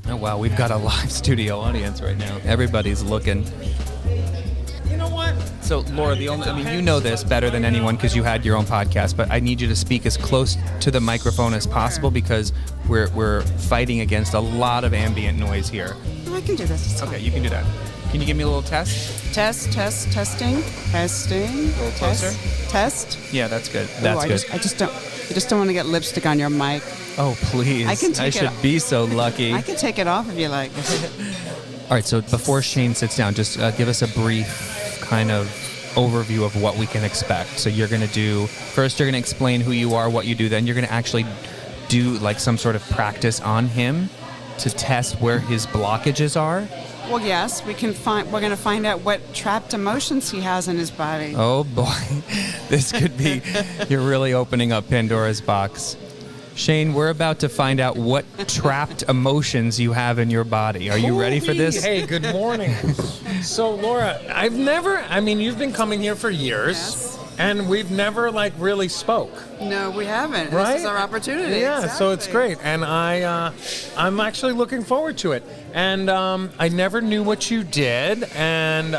Oh, wow, we've got a live studio audience right now. Everybody's looking. You know what? So, Laura, you know this better than anyone because you had your own podcast, but I need you to speak as close to the microphone as possible because we're fighting against a lot of ambient noise here. Oh, I can do this. It's Okay, fine. you can do that. Can you give me a little test? Testing. A little closer? Test. Yeah, that's good. That's Ooh, good. I just don't want to get lipstick on your mic. Oh, please. I can take should be so lucky. I can take it off if you like. All right, so before Shane sits down, just give us a brief kind of overview of what we can expect. So you're going to first you're going to explain who you are, what you do, then you're going to actually do like some sort of practice on him to test where his blockages are. Well, yes, we're going to find out what trapped emotions he has in his body. Oh boy, this could be, you're really opening up Pandora's box. Shane, we're about to find out what trapped emotions you have in your body. Are you ready for this? Hey, good morning. So, Laura, you've been coming here for years, Yes. and we've never, really spoke. No, we haven't. Right? This is our opportunity. Yeah, so it's Exactly. great, and I'm actually looking forward to it. And I never knew what you did, and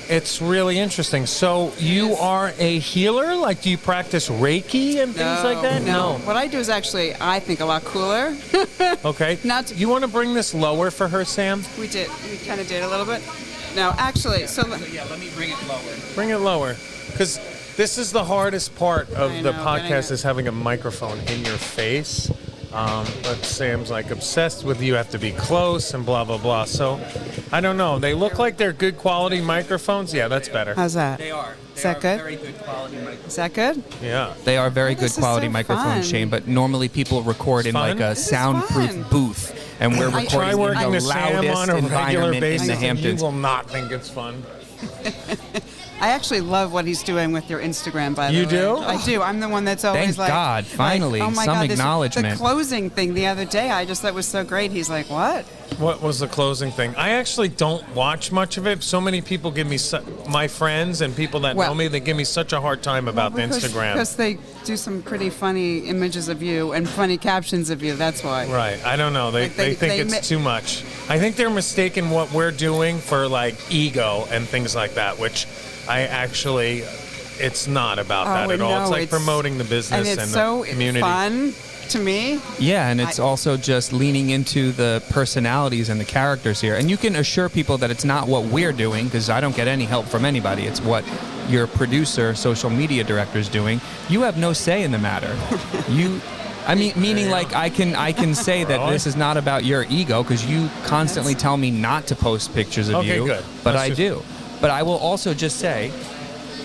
it's really interesting. So you are a healer? Like, do you practice Reiki and things like that? No. What I do is actually, I think, a lot cooler. Okay. You want to bring this lower for her, Sam? We kind of did a little bit. No, actually, Yeah, let me bring it lower. Bring it lower, because this is the hardest part of I the know, podcast getting it. is having a microphone in your face. But Sam's obsessed with you have to be close and blah, blah, blah. So I don't know. They look like they're good quality microphones. Yeah, that's better. how's that? They are. Is that good? Very good quality microphones. Is that good? Yeah. They are very This good is quality so microphones, fun. Shane, but normally people record in Fun? a This is soundproof fun. booth, and we're I recording Try in working the with Sam loudest on a regular environment basis, in the and you Hamptons. will not think it's fun. I actually love what he's doing with your Instagram, by the way. You do? I do. I'm the one that's always Thank God, finally, oh my some God, acknowledgement. The closing thing the other day, I just thought was so great. He's like, what? What was the closing thing? I actually don't watch much of it. So many people give me, my friends and people that know Well- me, they give me such a hard time about the Instagram. Because they do some pretty funny images of you and funny captions of you. That's why. Right. I don't know. They Like, they think it's too much. I think they're mistaking what we're doing for ego and things like that, which it's not about that at all. no, It's like promoting the business and and, it's the so community. fun to me. Yeah, and it's also just leaning into the personalities and the characters here. And you can assure people that it's not what we're doing, because I don't get any help from anybody. It's what your producer, social media director is doing. You have no say in the matter. Meaning I can say that Really? this is not about your ego, because you constantly tell me not to post pictures of Okay, you. good. But That's I do. But I will also just say,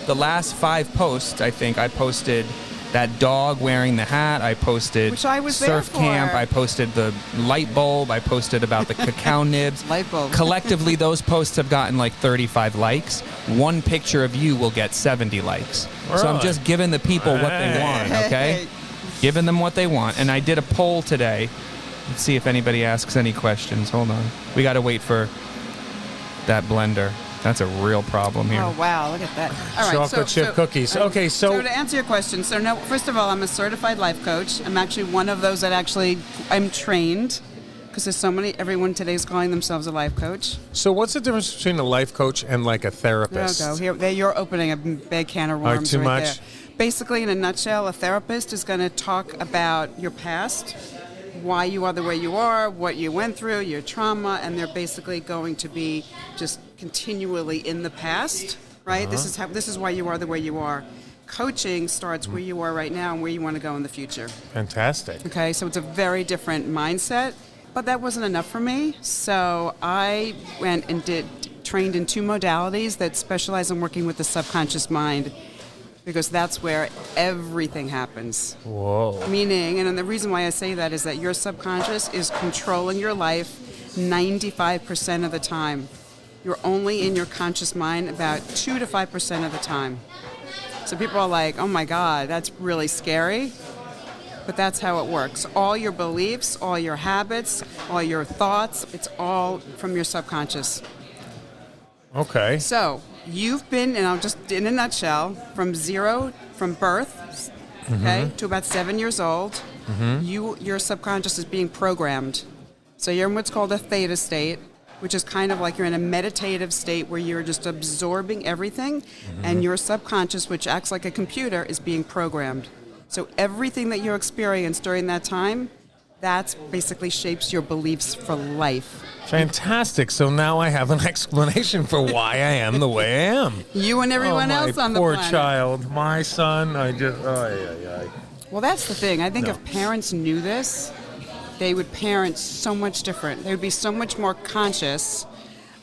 the last 5 posts, I think I posted that dog wearing the hat. I posted Which I was there surf camp. for. I posted the light bulb. I posted about the cacao nibs. Light bulb. Collectively, those posts have gotten 35 likes. One picture of you will get 70 likes. So I'm Really? just giving the people what they want, okay? Hey. Giving them what they want. And I did a poll today. Let's see if anybody asks any questions. Hold on. We got to wait for that blender. That's a real problem here. Oh, wow. Look at that. All right. Chocolate chip cookies. Okay, so to answer your question, no, first of all, I'm a certified life coach. I'm actually one of those that I'm trained, because everyone today is calling themselves a life coach. So what's the difference between a life coach and a There therapist? you go. You're opening a big can of worms too right much? there. Basically, in a nutshell, a therapist is going to talk about your past, why you are the way you are, what you went through, your trauma, and they're basically going to be just continually in the past, right? Uh-huh. This is why you are the way you are. Coaching starts where you are right now and where you want to go in the future. Fantastic. Okay, so it's a very different mindset, but that wasn't enough for me. So I went and trained in 2 modalities that specialize in working with the subconscious mind, because that's where everything happens. Whoa. Meaning, and the reason why I say that is that your subconscious is controlling your life 95% of the time. You're only in your conscious mind about 2 to 5% of the time. So people are like, oh my God, that's really scary. But that's how it works. All your beliefs, all your habits, all your thoughts, it's all from your subconscious. Okay. So you've been, and I'll just, in a nutshell, from birth, okay, to about 7 years old, your subconscious is being programmed. So you're in what's called a theta state, which is kind of like you're in a meditative state where you're just absorbing everything, and your subconscious, which acts like a computer, is being programmed. So everything that you experience during that time, that's basically shapes your beliefs for life. Fantastic. So now I have an explanation for why I am the way I am. You and everyone else on the poor planet. child. My son, I just... Well, that's the thing. I think No. if parents knew this, they would parent so much different. They would be so much more conscious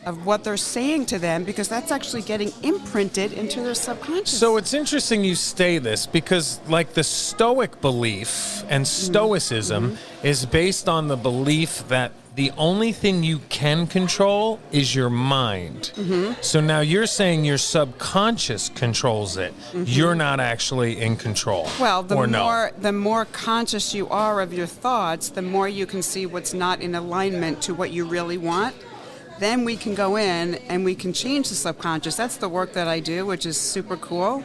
of what they're saying to them, because that's actually getting imprinted into their subconscious. So it's interesting you say this, because like the Stoic belief and Stoicism is based on the belief that the only thing you can control is your mind. So now you're saying your subconscious controls it. You're not actually in control. Well, or no? the more conscious you are of your thoughts, the more you can see what's not in alignment to what you really want. Then we can go in and we can change the subconscious. That's the work that I do, which is super cool.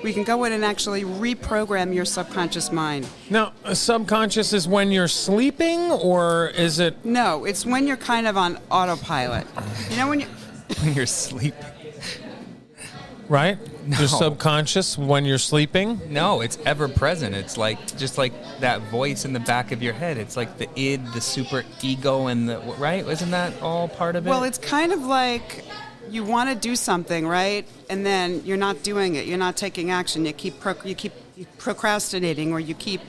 We can go in and actually reprogram your subconscious mind. Now, subconscious is when you're sleeping, or is it... No, it's when you're kind of on autopilot. You know when you... When you're sleeping. Right? No. Your subconscious when you're sleeping? No, it's ever present. It's like just like that voice in the back of your head. It's like the id, the super ego, and the right. Isn't that all part of it? Well, it's kind of like you want to do something, right? And then you're not doing it. You're not taking action. You keep procrastinating, or you keep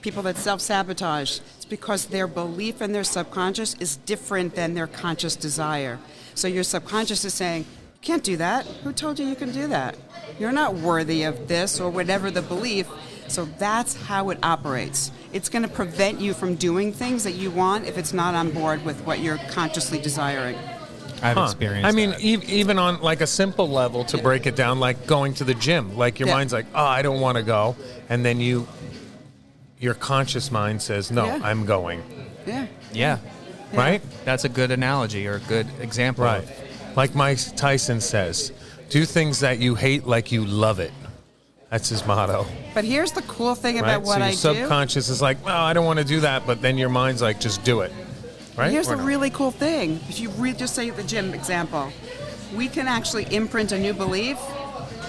people that self-sabotage. It's because their belief in their subconscious is different than their conscious desire. So your subconscious is saying, you can't do that. Who told you you can do that? You're not worthy of this, or whatever the belief. So that's how it operates. It's going to prevent you from doing things that you want if it's not on board with what you're consciously desiring. I've experienced I mean, that. even on like a simple level, to break it down, like going to the gym. Like your mind's like, oh, I don't want to go. And then your conscious mind says, no, Yeah. I'm going. Yeah. Yeah. Right? That's a good analogy or a good example. Right. Like Mike Tyson says, do things that you hate like you love it. That's his motto. But here's the cool thing Right? about what I so do. your subconscious is like, well, I don't want to do that. But then your mind's like, just do it. Right? Here's Or the no? really cool thing. If you just say the gym example, we can actually imprint a new belief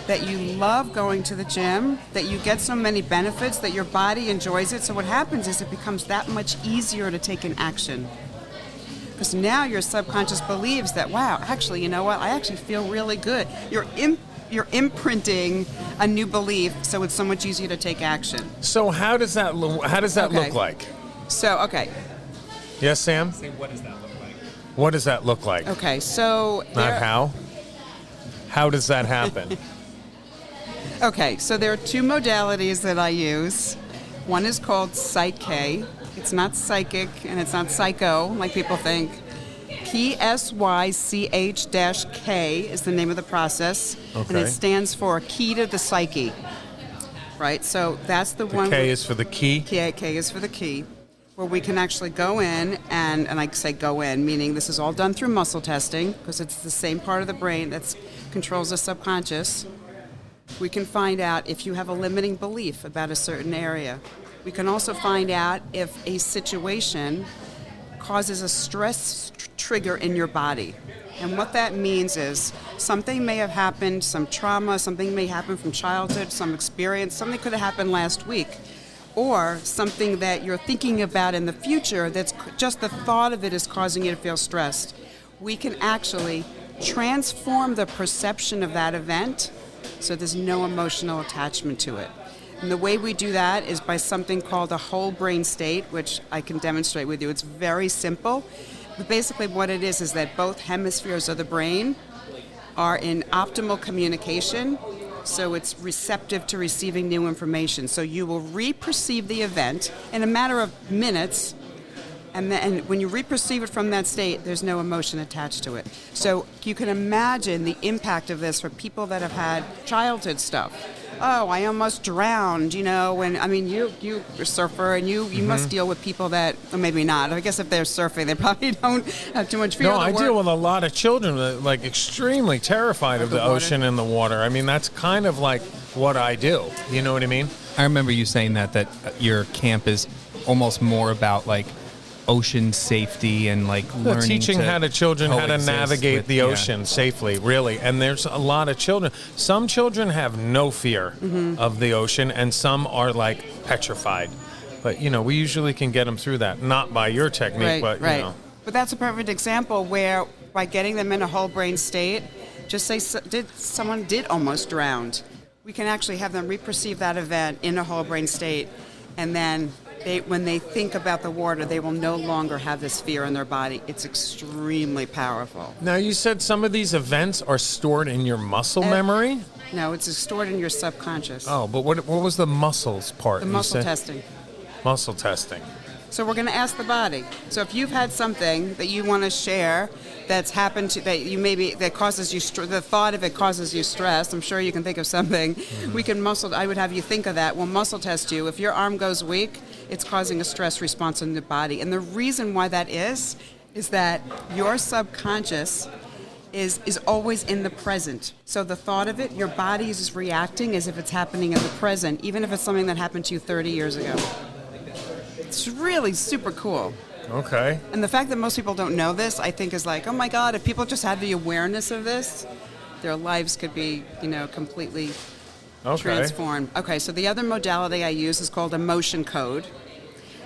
that you love going to the gym, that you get so many benefits, that your body enjoys it. So what happens is it becomes that much easier to take an action. Because now your subconscious believes that, wow, actually, you know what? I actually feel really good. You're imprinting a new belief, so it's so much easier to take action. So how does that Okay. look like? So, okay. Yes, Sam? What does that look like? What does that look like? Okay, so... Not there- how. How does that happen? Okay, so there are two modalities that I use. One is called Psych-K. It's not psychic and it's not psycho like people think. PSYCH-K is the name of the process, and Okay. it stands for Key to the Psyche. Right, so that's the one. K is for the key. K is for the key, where we can actually go in, and I say go in, meaning this is all done through muscle testing, because it's the same part of the brain that controls the subconscious. We can find out if you have a limiting belief about a certain area. We can also find out if a situation causes a stress trigger in your body. And what that means is something may have happened, some trauma, something may happen from childhood, some experience, something could have happened last week, or something that you're thinking about in the future that's just the thought of it is causing you to feel stressed. We can actually transform the perception of that event so there's no emotional attachment to it. And the way we do that is by something called a whole brain state, which I can demonstrate with you. It's very simple. But basically what it is that both hemispheres of the brain are in optimal communication, so it's receptive to receiving new information. So you will re-perceive the event in a matter of minutes, and when you re-perceive it from that state, there's no emotion attached to it. So you can imagine the impact of this for people that have had childhood stuff. Oh, I almost drowned, when, you're a surfer, and you must deal with people that, or maybe not. I guess if they're surfing, they probably don't have too much fear No, of the I water. deal with a lot of children that like extremely terrified of the water. ocean and the water. I mean, that's kind of like what I do. You know what I mean? I remember you saying that your camp is almost more about like ocean safety and like learning teaching to how to children how to coexist navigate with- the ocean safely, really. And there's a lot of children. Some children have no fear of the ocean, and some are like petrified. But we usually can get them through that. Not by your technique, but But that's a perfect example where by getting them in a whole brain state, just say someone did almost drown, we can actually have them reperceive that event in a whole brain state, and then when they think about the water, they will no longer have this fear in their body. It's extremely powerful. Now, you said some of these events are stored in your muscle memory? No, it's stored in your subconscious. Oh, but what was the muscles part? The you muscle said? testing. Muscle testing. So we're going to ask the body. So if you've had something that you want to share that's happened to that causes you the thought of it causes you stress. I'm sure you can think of something. We can I would have you think of that. We'll muscle test you. If your arm goes weak, it's causing a stress response in the body. And the reason why that is that your subconscious is always in the present. So the thought of it, your body is just reacting as if it's happening in the present, even if it's something that happened to you 30 years ago. It's really super cool. Okay. And the fact that most people don't know this, I think, is like, oh my God, if people just had the awareness of this, their lives could be, completely transformed. Okay, so the other modality I use is called emotion code.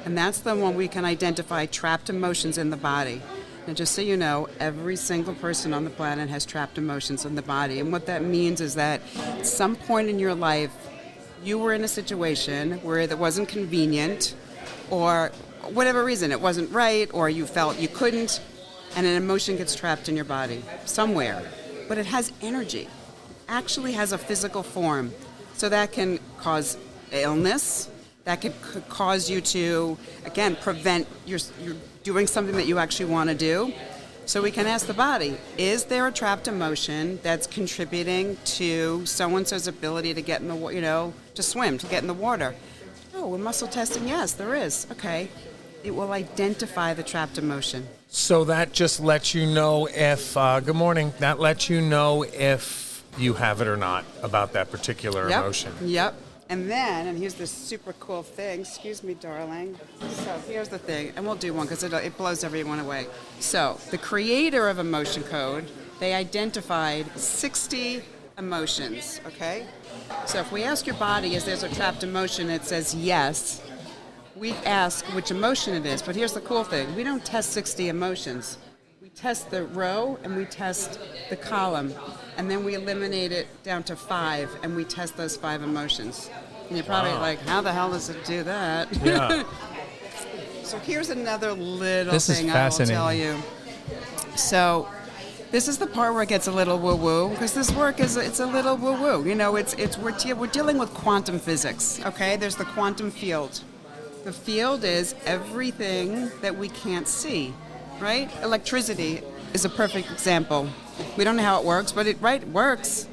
And that's the one we can identify trapped emotions in the body. And just so you know, every single person on the planet has trapped emotions in the body. And what that means is that at some point in your life, you were in a situation where it wasn't convenient, or whatever reason, it wasn't right, or you felt you couldn't, and an emotion gets trapped in your body somewhere. But it has energy. It actually has a physical form. So that can cause illness. That could cause you to, again, prevent you're doing something that you actually want to do. So we can ask the body, is there a trapped emotion that's contributing to so-and-so's ability to get in the, to swim, to get in the water? Oh, with muscle testing, yes, there is. Okay. It will identify the trapped emotion. So that just lets you know if, good morning, that lets you know if you have it or not about that particular emotion. Yep. And then, and here's this super cool thing. Excuse me, darling. So here's the thing, and we'll do one because it blows everyone away. So the creator of Emotion Code, they identified 60 emotions, okay? So if we ask your body, is there a trapped emotion, it says yes. We ask which emotion it is, but here's the cool thing. We don't test 60 emotions. We test the row and we test the column, and then we eliminate it down to 5, and we test those 5 emotions. And you're probably like, how the hell does it do that? Yeah. So here's another little This is thing I will fascinating. tell you. So this is the part where it gets a little woo-woo, because this work it's a little woo-woo. We're dealing with quantum physics, okay? There's the quantum field. The field is everything that we can't see, right? Electricity is a perfect example. We don't know how it works, but it works.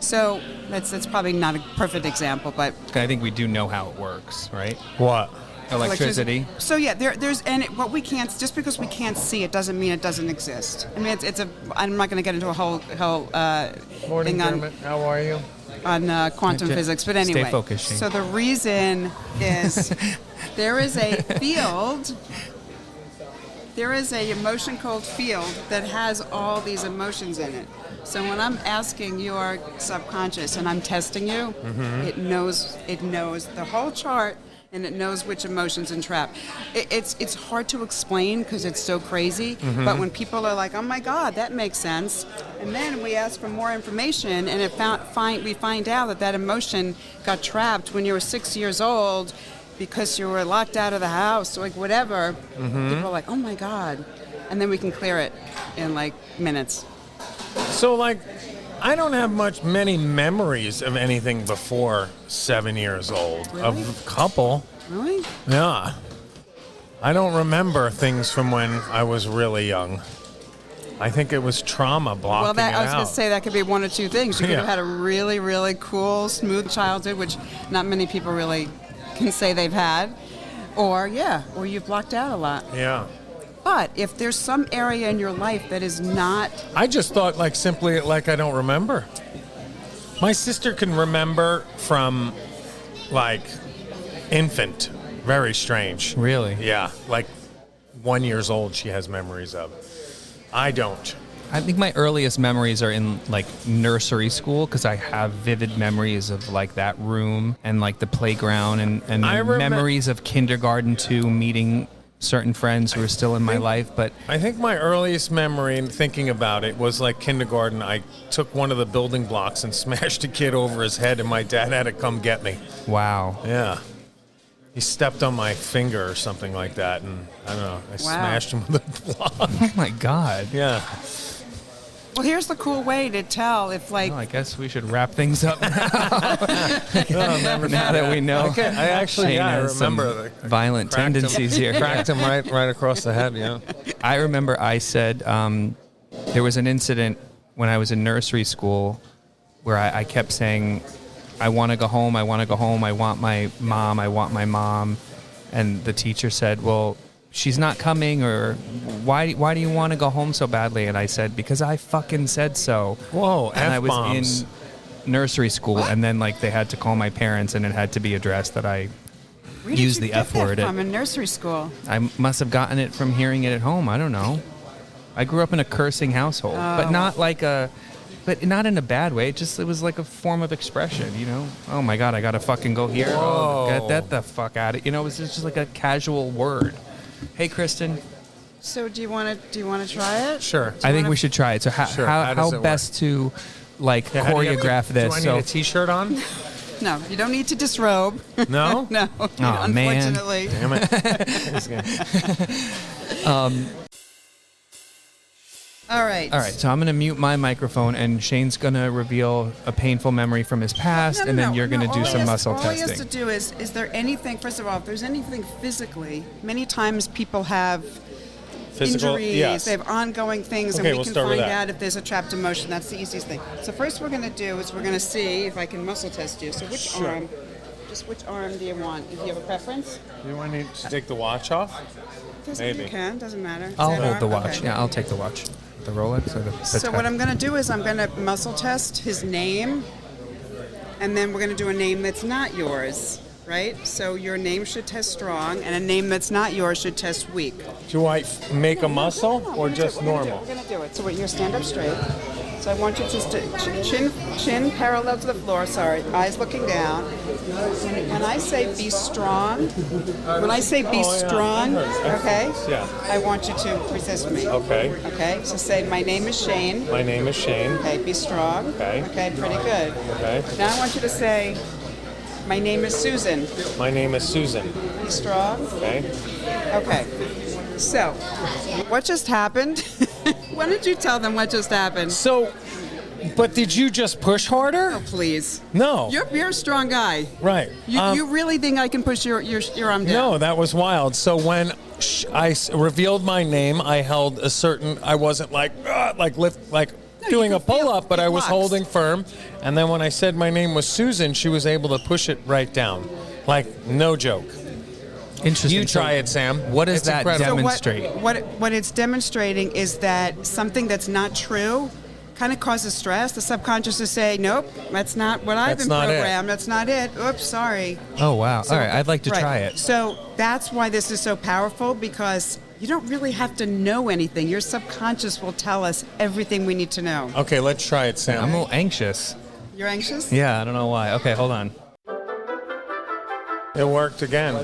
So that's probably not a perfect example, but I think we do know how it works, right? What? Electricity. So yeah, there's what we can't, just because we can't see it doesn't mean it doesn't exist. I mean, I'm not going to get into a whole Morning, thing on Dermot. How are you? on quantum physics, but anyway. Stay focused, Shane. So the reason is there is a field. There is a emotion code field that has all these emotions in it. So when I'm asking your subconscious and I'm testing you, it knows the whole chart, and it knows which emotions entrap. It's hard to explain because it's so crazy, but when people are like, oh my God, that makes sense, and then we ask for more information, and we find out that emotion got trapped when you were 6 years old because you were locked out of the house, like whatever, people are like, oh my God, and then we can clear it in like minutes. So, I don't have many memories of anything before 7 years old. Really? A couple. Really? Yeah. I don't remember things from when I was really young. I think it was trauma blocking Well, it I was going out. to say that could be one or two things. You could have Yeah. had a really, really cool, smooth childhood, which not many people really can say they've had. Or you've blocked out a lot. Yeah. But if there's some area in your life that is not... I just thought simply I don't remember. My sister can remember from infant. Very strange. Really? Yeah. 1 year old she has memories of. I don't. I think my earliest memories are in like nursery school because I have vivid memories of like that room and like the playground and memories of kindergarten too, meeting certain friends who are still in my life. But I think my earliest memory in thinking about it was like kindergarten. I took one of the building blocks and smashed a kid over his head, and my dad had to come get me. wow. Yeah. He stepped on my finger or something like that, and I don't know, I smashed him with a block. Oh my God. Yeah. Well, here's the cool way to tell if, like, Well, I guess we should wrap things up now. Now that we know. I actually, Shane yeah, I has some remember the violent tendencies here. Cracked him right across the head, yeah. I remember I said there was an incident when I was in nursery school where I kept saying, I want to go home, I want to go home, I want my mom, I want my mom. And the teacher said, well, she's not coming, or why do you want to go home so badly? And I said, because I fucking said so. Whoa, and I was F-bombs. in nursery school, and then like they had to call my parents, and it had to be addressed that I where did used you the get F that word. from in nursery school? I must have gotten it from hearing it at home. I don't know. I grew up in a cursing household, but not not in a bad way. It was like a form of expression, you know? Oh my God, I gotta fucking go here. Oh, Whoa. get the fuck out of it. You know, it was just like a casual word. Hey, Kristen. So do you want to try it? Sure. I think we should try it. So Sure. How does how it best to like Yeah, how do you have to- choreograph this? Do I need So a T-shirt on? No, you don't need to disrobe. No? No, Aw, man. unfortunately. Damn it. All right. all right, so I'm gonna mute my microphone, and Shane's gonna reveal a painful memory from his past, and then you're gonna do all some he has- muscle all testing. All he has to do is there anything, first of all, if there's anything physically, many times people have Physical, injuries, yes. they have ongoing things, Okay, and we we'll can start with find that. out if there's a trapped emotion. That's the easiest thing. So first we're going to do is we're going to see if I can muscle test you. So which arm? Just which arm do you want? If you have a preference? You want me to take the watch off? Maybe. You can, doesn't matter. I'll That hold arm? the watch. Okay. Yeah, I'll take the watch. The Rolex or the So what I'm going to do is I'm going to muscle test his name, and then we're going to do a name that's not yours, right? So your name should test strong, and a name that's not yours should test weak. Do I make a muscle No, or just normal? We're going to do it. So you stand up straight. So I want you just to chin parallel to the floor. Sorry, eyes looking down. When I say be strong, strong, okay? Yeah. I want you to resist me. Okay. Okay. So say my name is Shane. My name is Shane. Okay. Be strong. Okay. Okay. Pretty good. Okay. Now I want you to say my name is Susan. My name is Susan. Be strong. Okay. Okay. So, what just happened? Why don't you tell them what just happened? So, but did you just push harder? Oh, please. No. You're a strong guy. Right. You really think I can push your arm down? No, that was wild. So when revealed my name, I held a certain. I wasn't like doing you a can feel pull up, but I was flux. holding firm. And then when I said my name was Susan, she was able to push it right down, like no joke. Interesting. You try it, Sam. What does It's that incredible. demonstrate? What it's demonstrating is that something that's not true kind of causes stress. The subconscious is saying, nope, that's not what I've That's been not it. programmed. That's not it. Oops, sorry. Oh wow! So- All right, I'd like to right. try it. So that's why this is so powerful, because you don't really have to know anything. Your subconscious will tell us everything we need to know. Okay, let's try it, Sam. I'm a little anxious. You're anxious? Yeah, I don't know why. Okay, hold on. It worked again.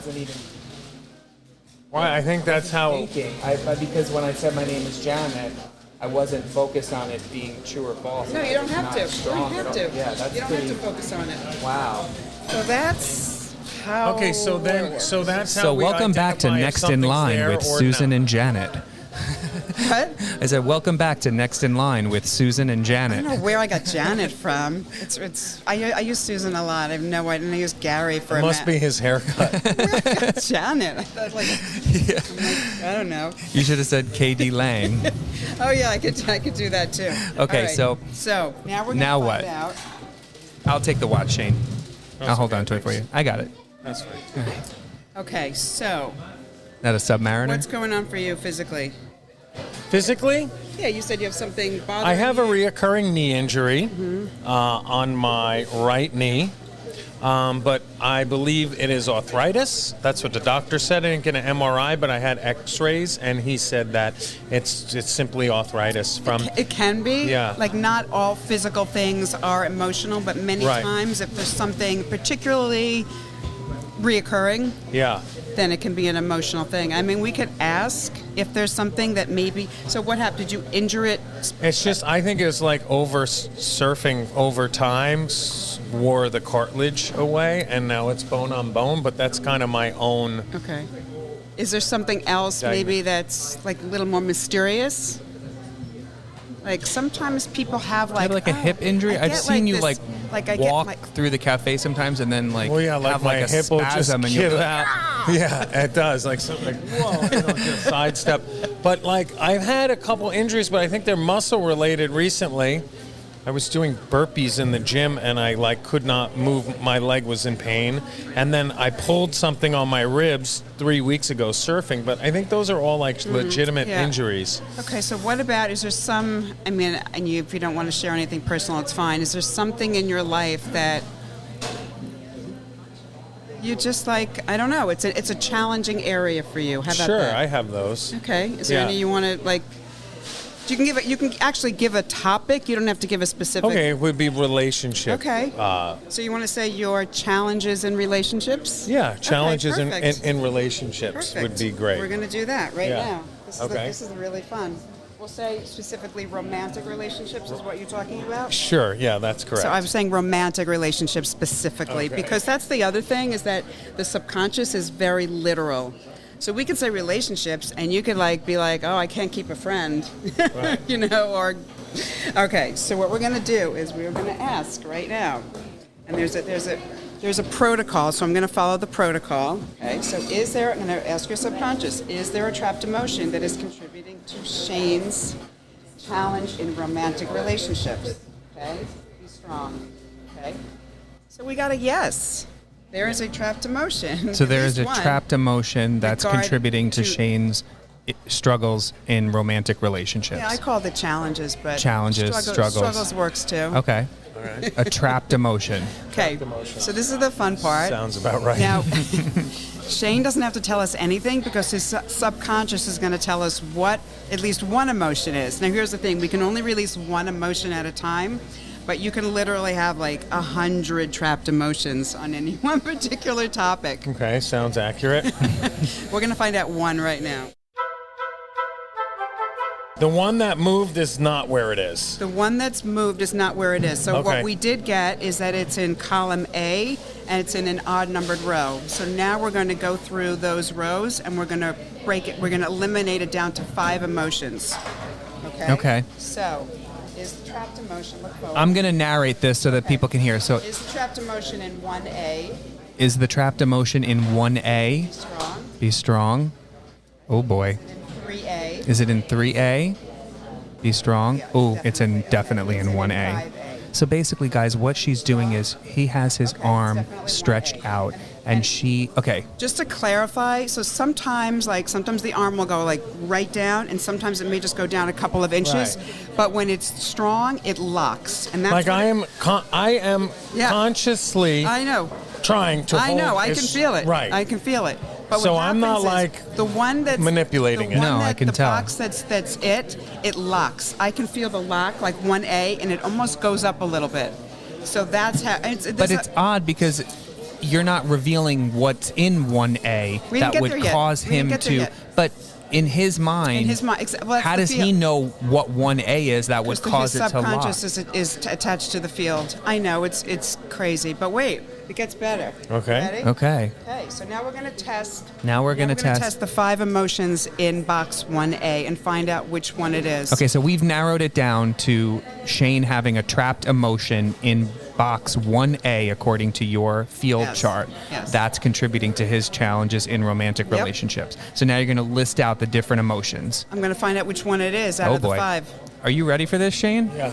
Why? I think that's how. Because when I said my name is Janet, I wasn't focused on it being true or false. No, you don't have to. You don't have to. Yeah, that's you don't pretty. have to focus on it. Wow. So that's how. Okay, so then, it works. so that's how. So we welcome back to identify if Next in something's Line there with or Susan not. and Janet. What? I said welcome back to Next in Line with Susan and I Janet. don't know where I got Janet from. I use Susan a lot. I have no idea. And I use Gary for It a must be his haircut. Janet. I thought I don't know. You should have said KD Lang. Oh yeah, I could do that too. Okay, All right. so now we're gonna Now find what? out. I'll take the watch, Shane. I'll hold okay, on to it for you. I got it. That's right. Okay, so Not a Submariner? what's going on for you physically? Physically, Yeah, you said you have something bothering I have a you. reoccurring knee injury on my right knee. But I believe it is arthritis. That's what the doctor said. I didn't get an MRI, but I had X-rays, and he said that it's simply arthritis from. It can be. Yeah. Like not all physical things are emotional, but many Right. times if there's something particularly reoccurring, Yeah. then it can be an emotional thing. I mean, we could ask if there's something that maybe. So what happened? Did you injure it? It's just, I think it's like over surfing over time wore the cartilage away, and now it's bone on bone, but that's kind of my own. Okay. Is there something else maybe that's like a little more mysterious? Like sometimes people have like, Like a hip injury. I've seen you this, like I walk get through the cafe sometimes and then like Well, yeah, like have my like a hip will just spasm and give you're out. Yeah, it does. Like something like, whoa, just sidestep. But like I've had a couple injuries, but I think they're muscle related recently. I was doing burpees in the gym and I like could not move. My leg was in pain. And then I pulled something on my ribs 3 weeks ago surfing, but I think those are all like legitimate yeah. injuries. Okay, so what about, is there some, I mean, and if you don't want to share anything personal, it's fine. Is there something in your life that you just like, I don't know, it's a challenging area for you? How about Sure, that? I have those. Okay, is there Yeah. any you want to like, you can actually give a topic, you don't have to give a specific. Okay, it would be relationship. Okay. So you want to say your challenges in relationships? Yeah, challenges Okay, perfect. in relationships Perfect. would be great. We're going to do that right Yeah. now. This Okay. is really fun. We'll say specifically romantic relationships is what you're talking about? Sure, yeah, that's correct. So I was saying romantic relationships specifically because that's the other thing is that the subconscious is very literal. So we could say relationships and you could like be like, oh, I can't keep a friend, Right. you know, or, okay. So what we're going to do is we're going to ask right now. And there's a protocol, so I'm going to follow the protocol. Okay, so I'm going to ask your subconscious, is there a trapped emotion that is contributing to Shane's challenge in romantic relationships? Okay, be strong. Okay, so we got a yes. There is a trapped emotion. So At there is a least one. trapped emotion that's Regard contributing to to- Shane's struggles in romantic relationships. Yeah, I call it challenges, but Challenges, struggles. Struggles works too. Okay. All right. A trapped emotion. Okay, so this is the fun part. Sounds about right. Now, Shane doesn't have to tell us anything because his subconscious is going to tell us what at least one emotion is. Now, here's the thing. We can only release one emotion at a time, but you can literally have like 100 trapped emotions on any one particular topic. Okay, sounds accurate. We're going to find out one right now. The one that moved is not where it is. The one that's moved is not where it is. So Okay. what we did get is that it's in column A and it's in an odd numbered row. So now we're going to go through those rows and we're going to break it. We're going to eliminate it down to 5 emotions. Okay? Okay. So is the trapped emotion, look forward. I'm going to narrate this so that people can hear. So Is the trapped emotion in 1A? is the trapped emotion in 1A? Strong. Be strong. Oh boy. In 3A? Is it in 3A? Be strong. Yeah, Oh, definitely. it's in definitely in It's in 1A. 5A. So basically, guys, what she's doing is he has his arm definitely stretched 1A. out, and she. Okay. Just to clarify, so sometimes the arm will go like right down, and sometimes it may just go down a couple of inches. Right. But when it's strong, it locks, and that's Like what I am Yeah. consciously I know. trying to I hold know. I can his- feel it. Right. I can feel it. But So what I'm not, happens is like, the one that's manipulating the it. one No, I that can the tell. box that's it locks. I can feel the lock like 1A, and it almost goes up a little bit. So that's how. But it's odd because you're not revealing what's in 1A We didn't that get would there yet. cause We didn't him get there to. yet. But in his mind, well, that's how the does he feel. know what 1A is that would cause His it to lock? subconscious is attached to the field. I know it's crazy, but wait, it gets better. Okay. Ready? Okay. Okay, so now we're going to test. Now we're gonna test. the 5 emotions in box 1A and find out which one it is. Okay, so we've narrowed it down to Shane having a trapped emotion in box 1A according to your field Yes, chart. yes. That's contributing to his challenges in romantic Yep. relationships. So now you're going to list out the different emotions. I'm going to find out which one it is out Oh of the boy. 5. Are you ready for this, Shane? Yeah.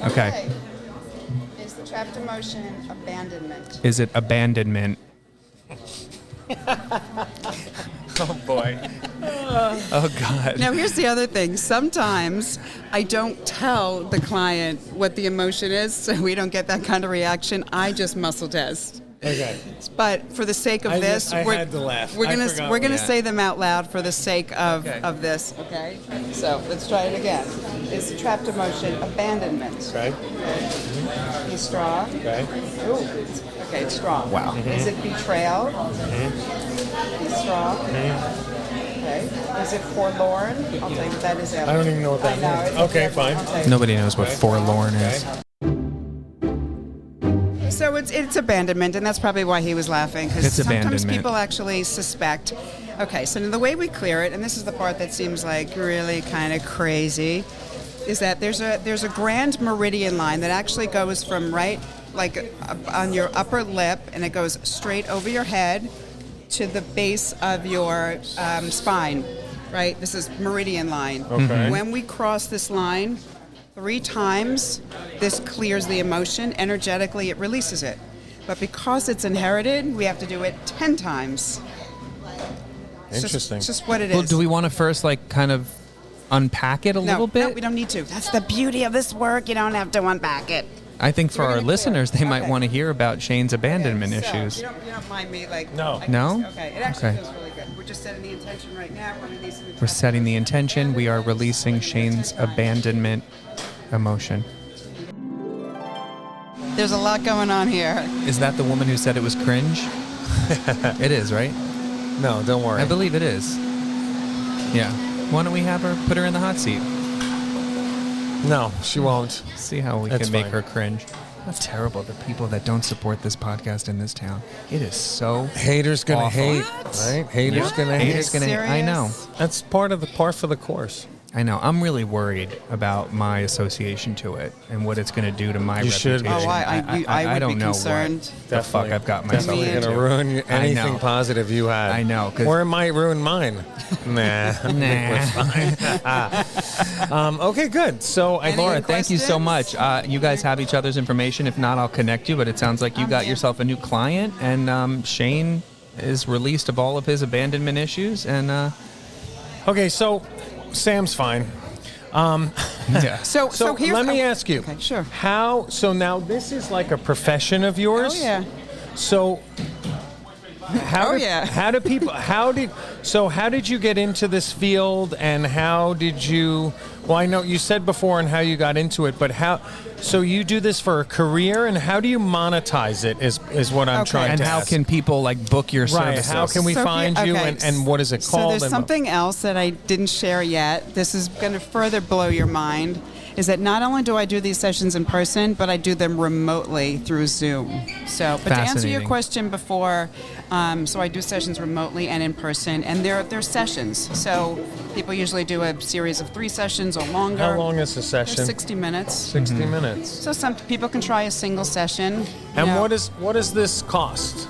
Okay. Is the trapped emotion abandonment? Is it abandonment? Oh boy. Oh God. Now, here's the other thing. Sometimes I don't tell the client what the emotion is, so we don't get that kind of reaction. I just muscle test. Okay. But for the sake of this, I we're, had to laugh. we're I gonna forgot we're gonna that. say them out loud for the sake of, Okay. of this. Okay. So let's try it again. Is trapped emotion abandonment? Okay. Be strong. Okay. Ooh. Okay, it's strong. Wow. Is it betrayal? Be strong. Okay. Is it forlorn? I'll tell you what that is. I don't even know what that I know, means. it's a Okay, big one. fine. I'll tell you. Nobody knows what forlorn is. So it's abandonment, and that's probably why he was laughing. Because It's sometimes abandonment. people actually suspect. Okay, so the way we clear it, and this is the part that seems like really kind of crazy, is that there's a grand meridian line that actually goes from right, like on your upper lip, and it goes straight over your head to the base of your spine. Right, this is meridian line. Okay. When we cross this line 3 times, this clears the emotion. Energetically, it releases it. But because it's inherited, we have to do it 10 times. Interesting. It's just what it is. Well, do we want to first like kind of unpack it a little bit? No, we don't need to. That's the beauty of this work. You don't have to unpack it. I think for We're our gonna clear listeners, they might Okay. want to hear about Shane's abandonment Okay, so issues. You don't mind me like... No. I can No? just- okay, it actually Okay. feels really good. We're just setting the intention right now. We're releasing the We're setting the intention. We are releasing Shane's abandonment emotion. There's a lot going on here. Is that the woman who said it was cringe? It is, right? No, don't worry. I believe it is. Yeah. Why don't we have her put her in the hot seat? No, she won't. See how we That's can make fine. her cringe. That's terrible. The people that don't support this podcast in this town. It is so Haters gonna awful. hate, right? Haters gonna Haters hate. gonna. I know. That's part for the course. I know. I'm really worried about my association to it and what it's going to do to my You should be. reputation. Oh, I would don't be know concerned. what the fuck I've got myself Definitely into. gonna ruin anything I know. positive you had. I know, 'cause- Or it might ruin mine. Nah. I think we're fine. Okay, good. So I Any Laura, other thank you so much. questions? You guys have each other's information. If not, I'll connect you. But it sounds like you got here. yourself a new client, and Shane is released of all of his abandonment issues. And Okay, so Sam's fine. yeah. So here's... let me ask you. Okay, sure. How? So now this is like a profession of yours. Oh, yeah. So how? Oh, did, yeah. How do people? How did you get into this field? And how did you? Well, I know you said before and how you got into it, but how? So you do this for a career, and how do you monetize it? Is what I'm Okay. trying And to how ask. can people like book your Right. services? How can we So find you, okay, and what is it So called? there's and- something else that I didn't share yet. This is going to further blow your mind. Is that not only do I do these sessions in person, but I do them remotely through Zoom. So, but to answer your Fascinating. question before, so I do sessions remotely and in person, and they're sessions. So people usually do a series of 3 sessions or longer. How long is the They're session? 60 minutes. 60 minutes. So some people can try a single session. And you know, what does this cost?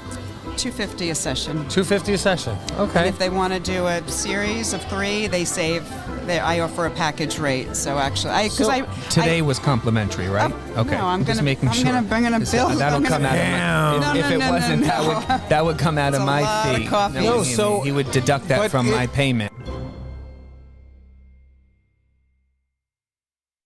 $250 a session. $250 a session. And Okay. if they want to do a series of 3, they save. I offer a package rate. So actually, Today was complimentary, right? Oh, Okay. no, I'm just gonna- making I'm sure. gonna bring in a Just- bill. That'll I'm come gonna- out of Damn. my. If No, it no, wasn't, no. that would come out That's of a my lot of fee. coffee. No, he so- he would deduct that but from it- my payment.